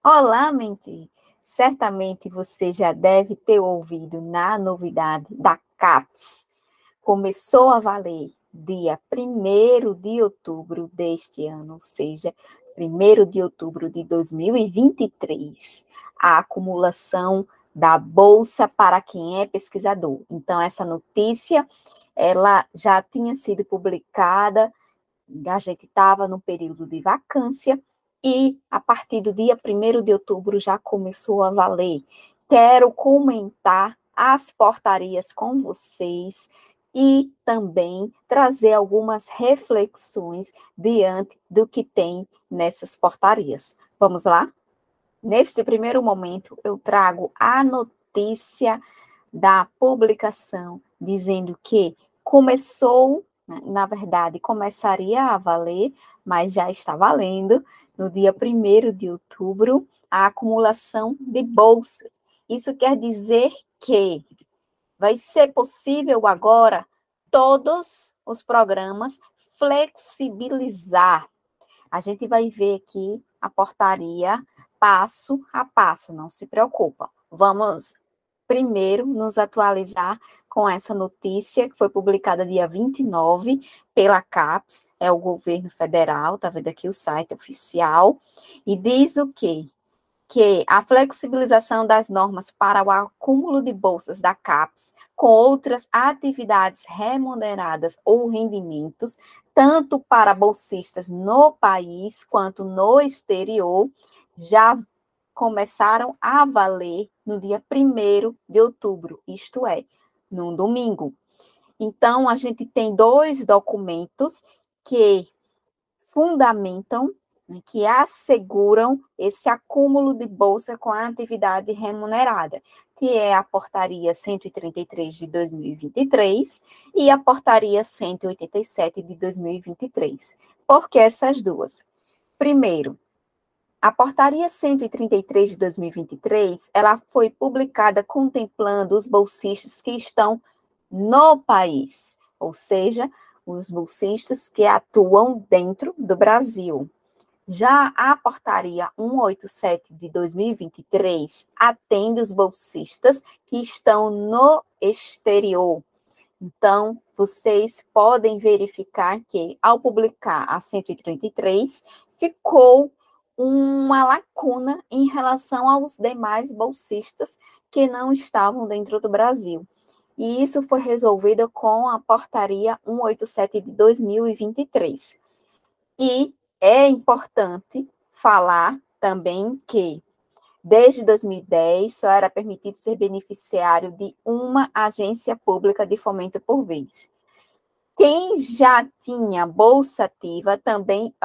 Olá, mente! Certamente você já deve ter ouvido na novidade da CAPES. Começou a valer dia 1º de outubro deste ano, ou seja, 1º de outubro de 2023, a acumulação da bolsa para quem é pesquisador. Então, essa notícia, ela já tinha sido publicada, a gente estava no período de vacância, e a partir do dia 1º de outubro já começou a valer. Quero comentar as portarias com vocês e também trazer algumas reflexões diante do que tem nessas portarias. Vamos lá? Neste primeiro momento, eu trago a notícia da publicação dizendo que começou, na verdade, começaria a valer, mas já está valendo, no dia 1º de outubro, a acumulação de bolsas. Isso quer dizer que vai ser possível agora todos os programas flexibilizar. A gente vai ver aqui a portaria passo a passo, não se preocupa. Vamos primeiro nos atualizar com essa notícia que foi publicada dia 29 pela CAPES, é o governo federal, tá vendo aqui o site oficial, e diz o quê? Que a flexibilização das normas para o acúmulo de bolsas da CAPES com outras atividades remuneradas ou rendimentos, tanto para bolsistas no país quanto no exterior, já começaram a valer no dia 1º de outubro, isto é, num domingo. Então, a gente tem dois documentos que fundamentam, que asseguram esse acúmulo de bolsa com a atividade remunerada, que é a Portaria 133 de 2023 e a Portaria 187 de 2023. Por que essas duas? Primeiro, a Portaria 133 de 2023, ela foi publicada contemplando os bolsistas que estão no país, ou seja, os bolsistas que atuam dentro do Brasil. Já a Portaria 187 de 2023 atende os bolsistas que estão no exterior. Então, vocês podem verificar que, ao publicar a 133, ficou uma lacuna em relação aos demais bolsistas que não estavam dentro do Brasil. E isso foi resolvido com a Portaria 187 de 2023. E é importante falar também que, desde 2010, só era permitido ser beneficiário de uma agência pública de fomento por vez. Quem já tinha bolsa ativa também,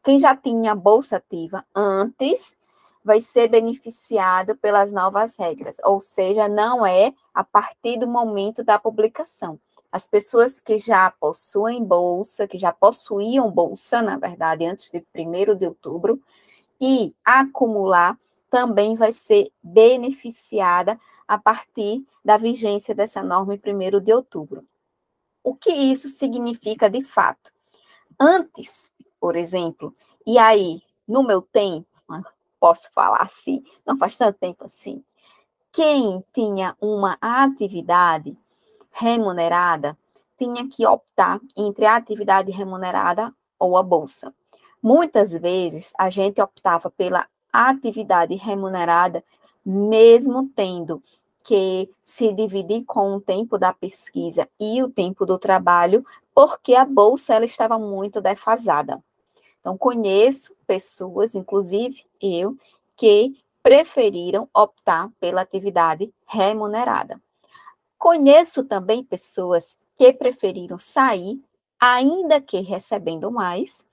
quem já tinha bolsa ativa antes vai ser beneficiado pelas novas regras, ou seja, não é a partir do momento da publicação. As pessoas que já possuem bolsa, que já possuíam bolsa, na verdade, antes de 1º de outubro, e acumular, também vai ser beneficiada a partir da vigência dessa norma em 1º de outubro. O que isso significa de fato? Antes, por exemplo, e aí, no meu tempo, posso falar assim, não faz tanto tempo assim, quem tinha uma atividade remunerada tinha que optar entre a atividade remunerada ou a bolsa. Muitas vezes, a gente optava pela atividade remunerada, mesmo tendo que se dividir com o tempo da pesquisa e o tempo do trabalho, porque a bolsa ela estava muito defasada. Então, conheço pessoas, inclusive eu, que preferiram optar pela atividade remunerada. Conheço também pessoas que preferiram sair, ainda que recebendo mais,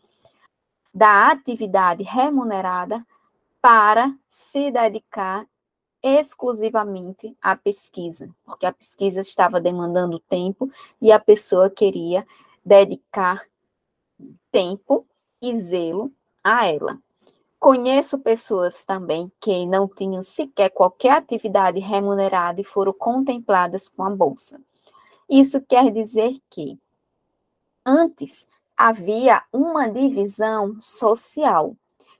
da atividade remunerada para se dedicar exclusivamente à pesquisa, porque a pesquisa estava demandando tempo e a pessoa queria dedicar tempo e zelo a ela. Conheço pessoas também que não tinham sequer qualquer atividade remunerada e foram contempladas com a bolsa. Isso quer dizer que antes havia uma divisão social.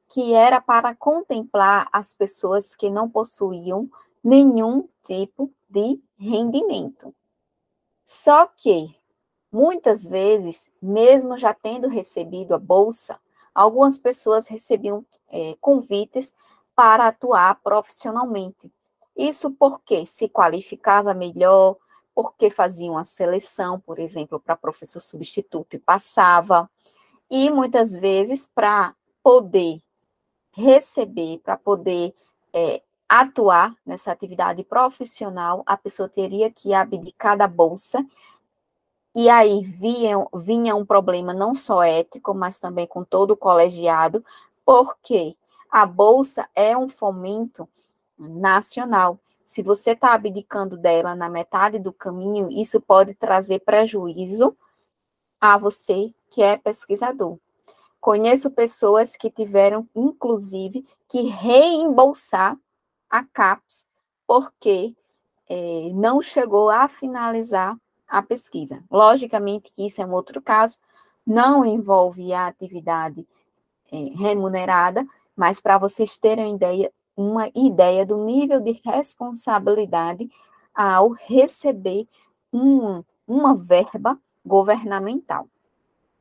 que era para contemplar as pessoas que não possuíam nenhum tipo de rendimento. Só que, muitas vezes, mesmo já tendo recebido a bolsa, algumas pessoas recebiam convites para atuar profissionalmente. Isso porque se qualificava melhor, porque fazia uma seleção, por exemplo, para professor substituto e passava, e muitas vezes para poder receber, para poder atuar nessa atividade profissional, a pessoa teria que abdicar da bolsa, e aí vinha um problema não só ético, mas também com todo o colegiado, porque a bolsa é um fomento nacional. Se você está abdicando dela na metade do caminho, isso pode trazer prejuízo a você que é pesquisador. Conheço pessoas que tiveram, inclusive, que reembolsar a CAPES, porque não chegou a finalizar a pesquisa. Logicamente que isso é um outro caso, não envolve a atividade remunerada, mas para vocês terem uma ideia do nível de responsabilidade ao receber uma verba governamental.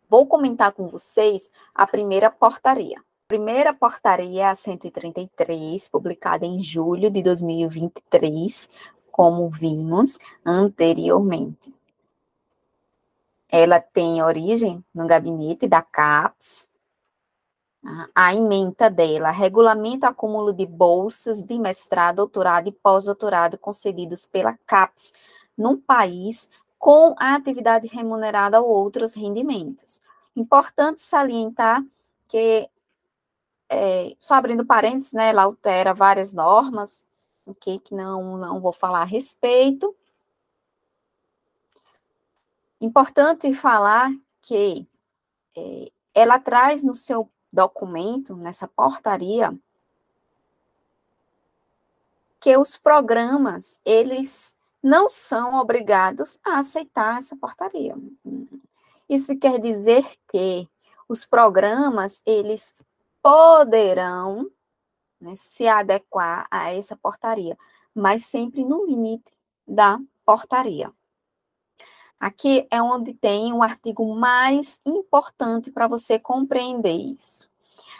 Vou comentar com vocês a primeira portaria. A primeira portaria é a 133, publicada em julho de 2023, como vimos anteriormente. Ela tem origem no gabinete da CAPES. A ementa dela regulamenta o acúmulo de bolsas de mestrado, doutorado e pós-doutorado concedidas pela CAPES num país com a atividade remunerada ou outros rendimentos. Importante salientar que, só abrindo parênteses, né, ela altera várias normas, okay, que não vou falar a respeito. Importante falar que ela traz no seu documento, nessa portaria, que os programas, eles não são obrigados a aceitar essa portaria. Isso quer dizer que os programas, eles poderão, né, se adequar a essa portaria, mas sempre no limite da portaria. Aqui é onde tem um artigo mais importante para você compreender isso.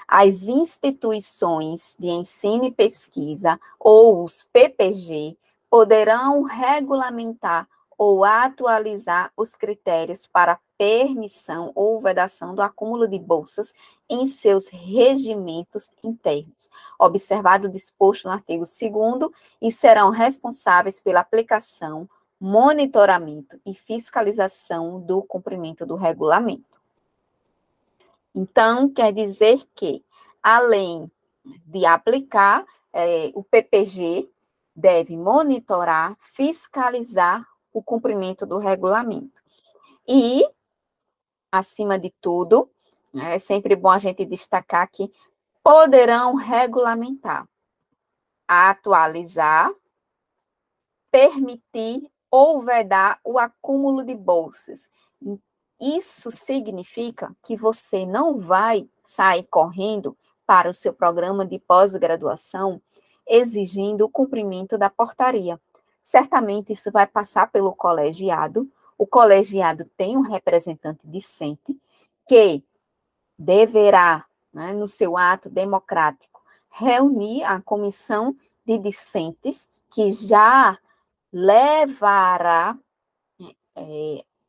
As instituições de ensino e pesquisa, ou os PPG, poderão regulamentar ou atualizar os critérios para permissão ou vedação do acúmulo de bolsas em seus regimentos internos, observado o disposto no artigo 2º, e serão responsáveis pela aplicação, monitoramento e fiscalização do cumprimento do regulamento. Então, quer dizer que, além de aplicar, o PPG deve monitorar, fiscalizar o cumprimento do regulamento. E, acima de tudo, é sempre bom a gente destacar que poderão regulamentar, atualizar, permitir ou vedar o acúmulo de bolsas. Isso significa que você não vai sair correndo para o seu programa de pós-graduação exigindo o cumprimento da portaria. Certamente isso vai passar pelo colegiado. O colegiado tem um representante discente que deverá, né, no seu ato democrático, reunir a comissão de discentes que já levará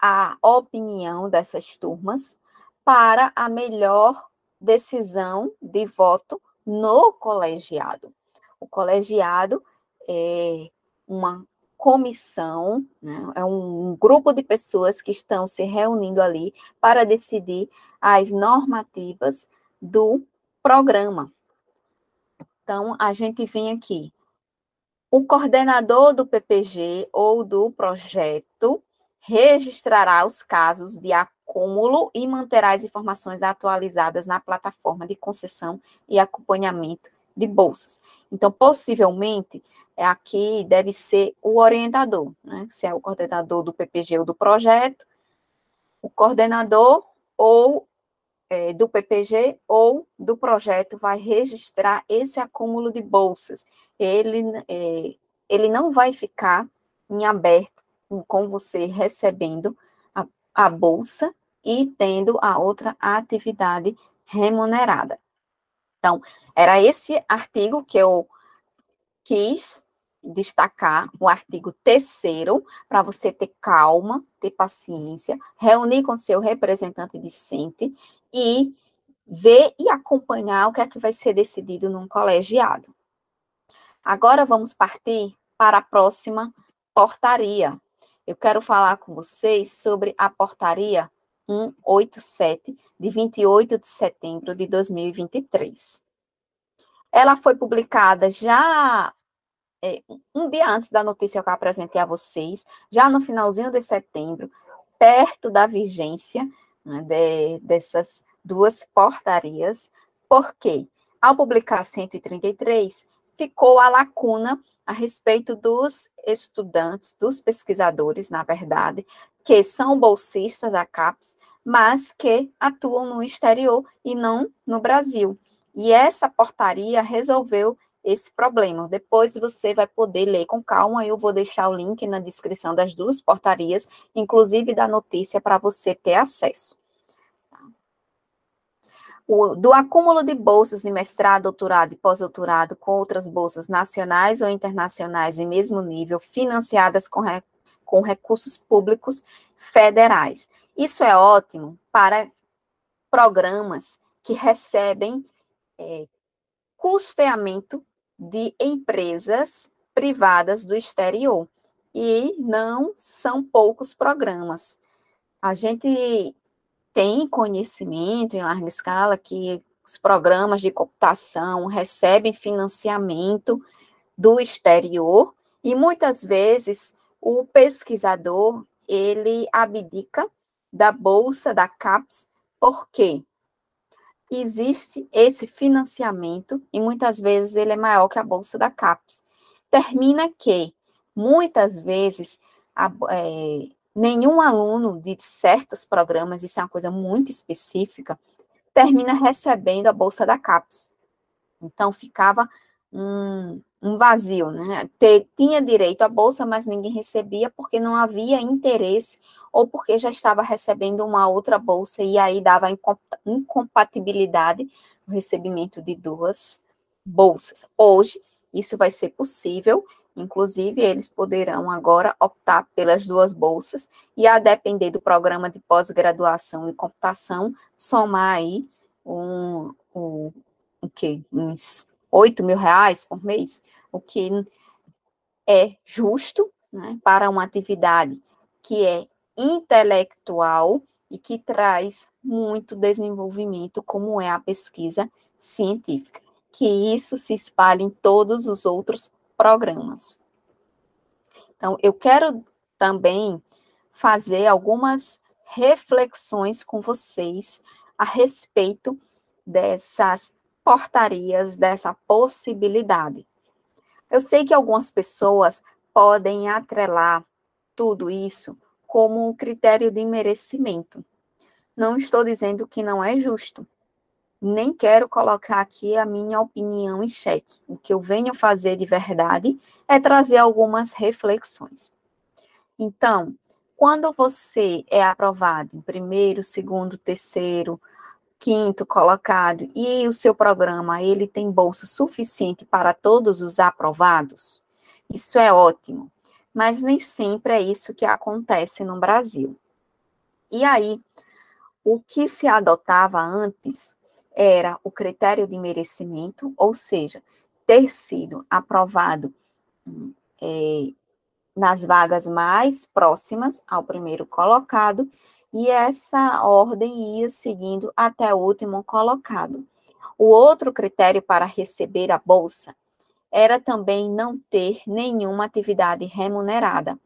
a opinião dessas turmas para a melhor decisão de voto no colegiado. O colegiado é uma comissão, né, é um grupo de pessoas que estão se reunindo ali para decidir as normativas do programa. Então, a gente vem aqui. O coordenador do PPG ou do projeto registrará os casos de acúmulo e manterá as informações atualizadas na plataforma de concessão e acompanhamento de bolsas. Então, possivelmente, aqui deve ser o orientador, né? Se é o coordenador do PPG ou do projeto, o coordenador ou do PPG ou do projeto vai registrar esse acúmulo de bolsas. Ele não vai ficar em aberto com você recebendo a bolsa e tendo a outra atividade remunerada. Então, era esse artigo que eu quis destacar, o artigo 3º, para você ter calma, ter paciência, reunir com seu representante discente e ver e acompanhar o que é que vai ser decidido num colegiado. Agora vamos partir para a próxima portaria. Eu quero falar com vocês sobre a portaria 187, de 28 de setembro de 2023. Ela foi publicada já um dia antes da notícia que eu apresentei a vocês, já no finalzinho de setembro, perto da vigência, né, dessas duas portarias, porque ao publicar 133, ficou a lacuna a respeito dos estudantes, dos pesquisadores, na verdade, que são bolsistas da CAPES, mas que atuam no exterior e não no Brasil. E essa portaria resolveu esse problema. Depois você vai poder ler com calma, eu vou deixar o link na descrição das duas portarias, inclusive da notícia, para você ter acesso. Do acúmulo de bolsas de mestrado, doutorado e pós-doutorado com outras bolsas nacionais ou internacionais em mesmo nível, financiadas com recursos públicos federais. Isso é ótimo para programas que recebem custeamento de empresas privadas do exterior. E não são poucos programas. A gente tem conhecimento em larga escala que os programas de computação recebem financiamento do exterior e muitas vezes o pesquisador ele abdica da bolsa da CAPES porque existe esse financiamento e muitas vezes ele é maior que a bolsa da CAPES. Termina que muitas vezes nenhum aluno de certos programas, isso é uma coisa muito específica, termina recebendo a bolsa da CAPES. Então, ficava um vazio, né? Tinha direito à bolsa, mas ninguém recebia porque não havia interesse ou porque já estava recebendo uma outra bolsa e aí dava incompatibilidade no recebimento de duas bolsas. Hoje, isso vai ser possível. Inclusive, eles poderão agora optar pelas duas bolsas e, a depender do programa de pós-graduação em computação, somar aí uns R$8.000 por mês, o que é justo, né, para uma atividade que é intelectual e que traz muito desenvolvimento, como é a pesquisa científica. Que isso se espalhe em todos os outros programas. Então, eu quero também fazer algumas reflexões com vocês a respeito dessas portarias, dessa possibilidade. Eu sei que algumas pessoas podem atrelar tudo isso como um critério de merecimento. Não estou dizendo que não é justo. Nem quero colocar aqui a minha opinião em xeque. O que eu venho fazer de verdade é trazer algumas reflexões. Então, quando você é aprovado em primeiro, segundo, terceiro, quinto colocado e o seu programa ele tem bolsa suficiente para todos os aprovados, isso é ótimo. Mas nem sempre é isso que acontece no Brasil. E aí, o que se adotava antes era o critério de merecimento, ou seja, ter sido aprovado nas vagas mais próximas ao primeiro colocado, e essa ordem ia seguindo até o último colocado. O outro critério para receber a bolsa era também não ter nenhuma atividade remunerada,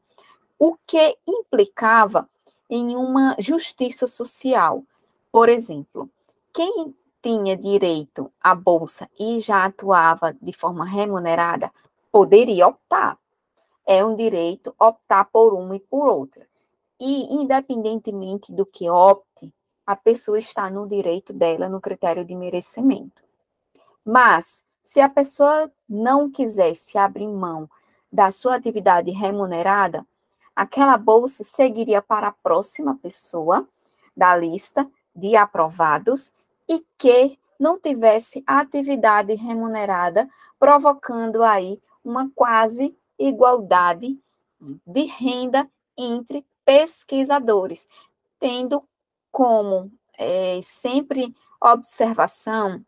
o que implicava em uma justiça social. Por exemplo, quem tinha direito à bolsa e já atuava de forma remunerada, poderia optar. É um direito optar por uma e por outra. E, independentemente do que opte, a pessoa está no direito dela, no critério de merecimento. Mas, se a pessoa não quisesse abrir mão da sua atividade remunerada, aquela bolsa seguiria para a próxima pessoa da lista de aprovados e que não tivesse atividade remunerada, provocando aí uma quase igualdade de renda entre pesquisadores, tendo como sempre observação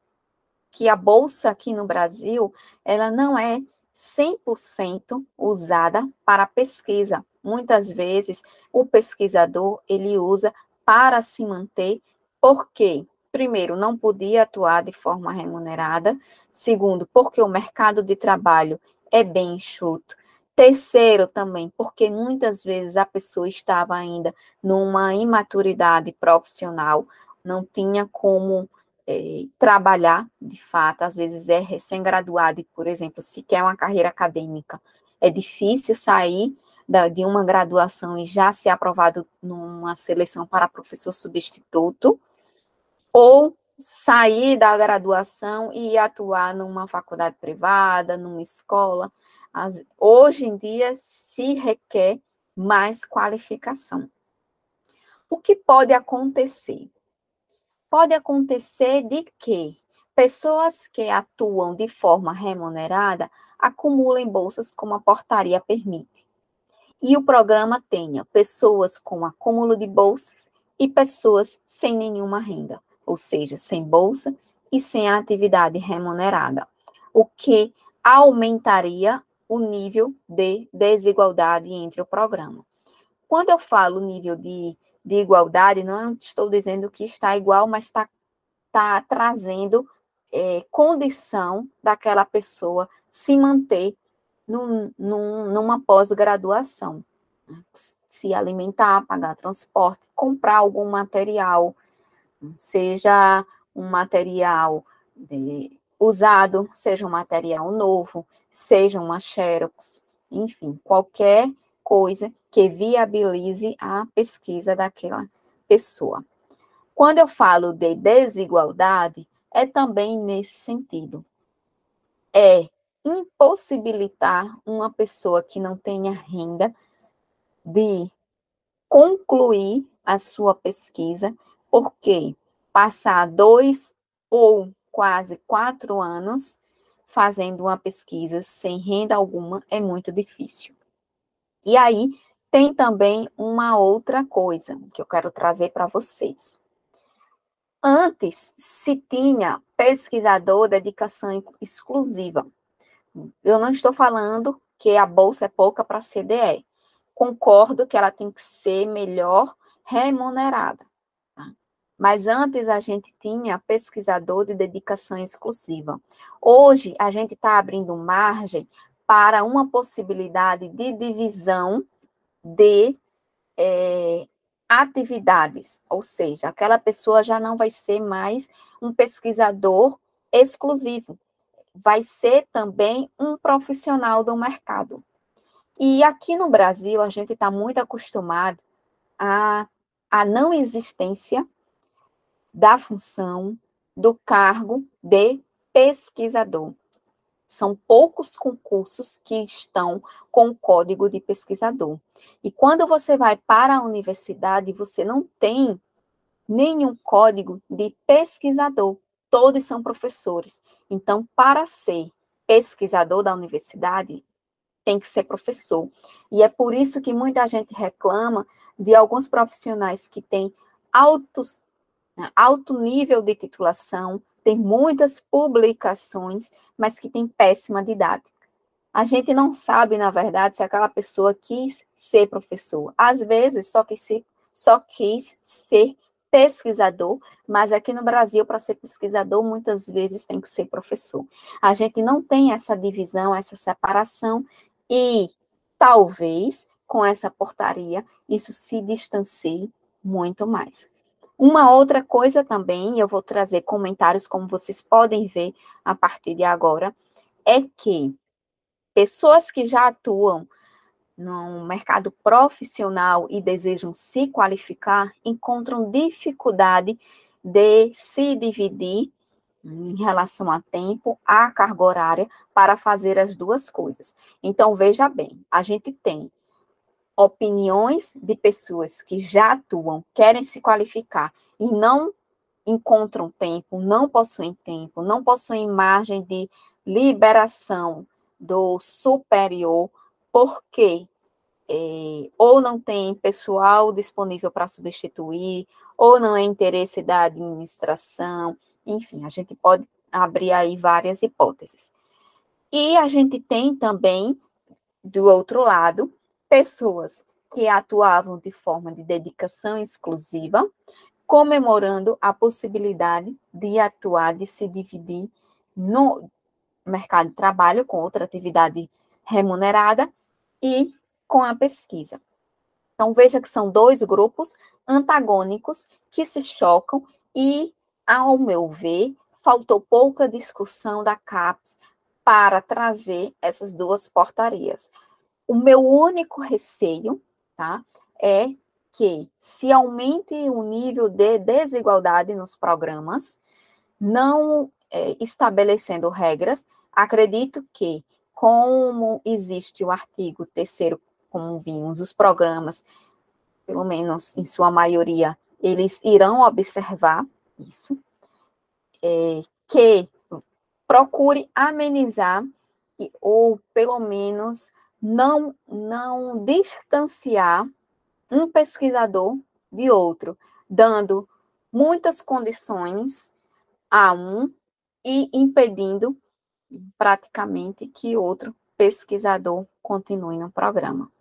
que a bolsa aqui no Brasil, ela não é 100% usada para pesquisa. Muitas vezes, o pesquisador, ele usa para se manter, porque, primeiro, não podia atuar de forma remunerada, segundo, porque o mercado de trabalho é bem enxuto, terceiro, também, porque muitas vezes a pessoa estava ainda numa imaturidade profissional, não tinha como trabalhar, de fato, às vezes é recém-graduado e, por exemplo, se quer uma carreira acadêmica, é difícil sair de uma graduação e já ser aprovado numa seleção para professor substituto, ou sair da graduação e atuar numa faculdade privada, numa escola. Hoje em dia se requer mais qualificação. O que pode acontecer? Pode acontecer de que pessoas que atuam de forma remunerada acumulem bolsas como a portaria permite. E o programa tenha pessoas com acúmulo de bolsas e pessoas sem nenhuma renda, ou seja, sem bolsa e sem atividade remunerada, o que aumentaria o nível de desigualdade entre o programa. Quando eu falo nível de igualdade, não estou dizendo que está igual, mas está trazendo condição daquela pessoa se manter numa pós-graduação. Se alimentar, pagar transporte, comprar algum material, seja um material usado, seja um material novo, seja uma xerox, enfim, qualquer coisa que viabilize a pesquisa daquela pessoa. Quando eu falo de desigualdade, é também nesse sentido. É impossibilitar uma pessoa que não tenha renda de concluir a sua pesquisa, porque passar 2 ou quase 4 anos fazendo uma pesquisa sem renda alguma é muito difícil. E aí, tem também uma outra coisa que eu quero trazer para vocês. Antes, se tinha pesquisador de dedicação exclusiva. Eu não estou falando que a bolsa é pouca para a CDE. Concordo que ela tem que ser melhor remunerada. Tá? Mas antes a gente tinha pesquisador de dedicação exclusiva. Hoje, a gente está abrindo margem para uma possibilidade de divisão de atividades, ou seja, aquela pessoa já não vai ser mais um pesquisador exclusivo, vai ser também um profissional do mercado. E aqui no Brasil, a gente está muito acostumado à não existência da função do cargo de pesquisador. São poucos concursos que estão com o código de pesquisador. E quando você vai para a universidade, você não tem nenhum código de pesquisador. Todos são professores. Então, para ser pesquisador da universidade, tem que ser professor. E é por isso que muita gente reclama de alguns profissionais que têm alto nível de titulação, tem muitas publicações, mas que tem péssima didática. A gente não sabe, na verdade, se aquela pessoa quis ser professor. Às vezes, só quis ser pesquisador, mas aqui no Brasil, para ser pesquisador, muitas vezes tem que ser professor. A gente não tem essa divisão, essa separação, e talvez, com essa portaria, isso se distancie muito mais. Uma outra coisa também, eu vou trazer comentários, como vocês podem ver a partir de agora, é que pessoas que já atuam no mercado profissional e desejam se qualificar, encontram dificuldade de se dividir em relação a tempo, a carga horária, para fazer as duas coisas. Então, veja bem, a gente tem opiniões de pessoas que já atuam, querem se qualificar e não encontram tempo, não possuem margem de liberação do superior, porque ou não tem pessoal disponível para substituir, ou não é interesse da administração, enfim, a gente pode abrir aí várias hipóteses. E a gente tem também, do outro lado, pessoas que atuavam de forma de dedicação exclusiva, comemorando a possibilidade de atuar, de se dividir no mercado de trabalho com outra atividade remunerada e com a pesquisa. Então, veja que são dois grupos antagônicos que se chocam e, ao meu ver, faltou pouca discussão da CAPES para trazer essas duas portarias. O meu único receio, tá, é que se aumente o nível de desigualdade nos programas, não estabelecendo regras, acredito que, como existe o artigo 3º, como vimos, os programas, pelo menos em sua maioria, eles irão observar isso, que procure amenizar, ou pelo menos não distanciar um pesquisador de outro, dando muitas condições a um e impedindo praticamente que outro pesquisador continue no programa.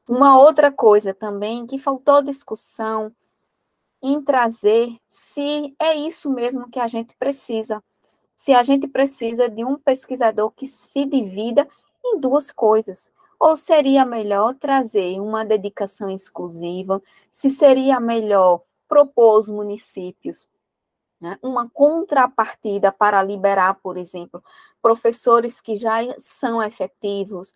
Uma outra coisa também que faltou discussão em trazer se é isso mesmo que a gente precisa. Se a gente precisa de um pesquisador que se divida em duas coisas. Ou seria melhor trazer uma dedicação exclusiva, se seria melhor propor aos municípios, né, uma contrapartida para liberar, por exemplo, professores que já são efetivos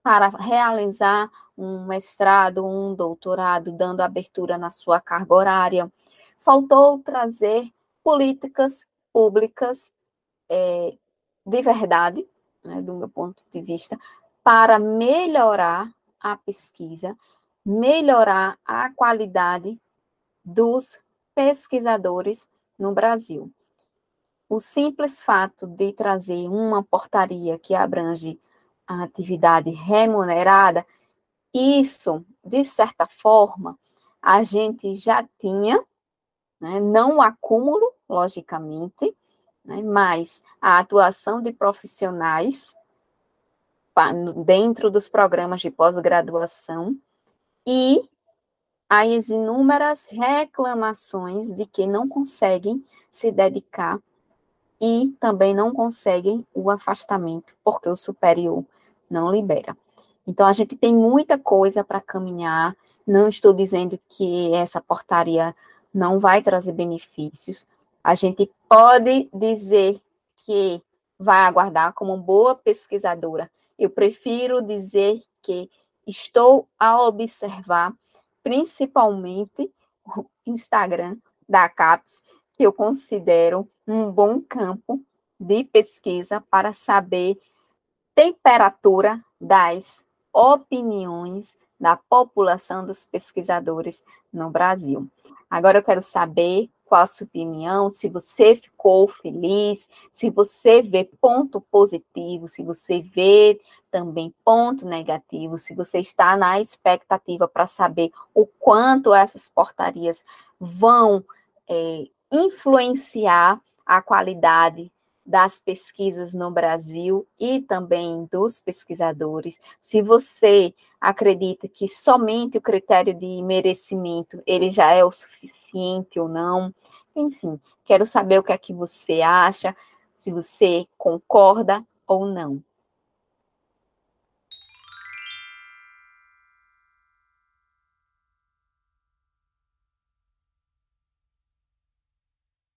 para realizar um mestrado, um doutorado, dando abertura na sua carga horária. Faltou trazer políticas públicas de verdade, né, do meu ponto de vista, para melhorar a pesquisa, melhorar a qualidade dos pesquisadores no Brasil. O simples fato de trazer uma portaria que abrange a atividade remunerada, isso, de certa forma, a gente já tinha, né, não o acúmulo, logicamente, né, mas a atuação de profissionais dentro dos programas de pós-graduação e as inúmeras reclamações de que não conseguem se dedicar e também não conseguem o afastamento, porque o superior não libera. Então, a gente tem muita coisa para caminhar, não estou dizendo que essa portaria não vai trazer benefícios, a gente pode dizer que vai aguardar como boa pesquisadora. Eu prefiro dizer que estou a observar, principalmente o Instagram da CAPES, que eu considero um bom campo de pesquisa para saber temperatura das opiniões da população dos pesquisadores no Brasil. Agora eu quero saber qual a sua opinião, se você ficou feliz, se você vê ponto positivo, se você vê também ponto negativo, se você está na expectativa para saber o quanto essas portarias vão influenciar a qualidade das pesquisas no Brasil e também dos pesquisadores. Se você acredita que somente o critério de merecimento ele já é o suficiente ou não, enfim, quero saber o que é que você acha, se você concorda ou não.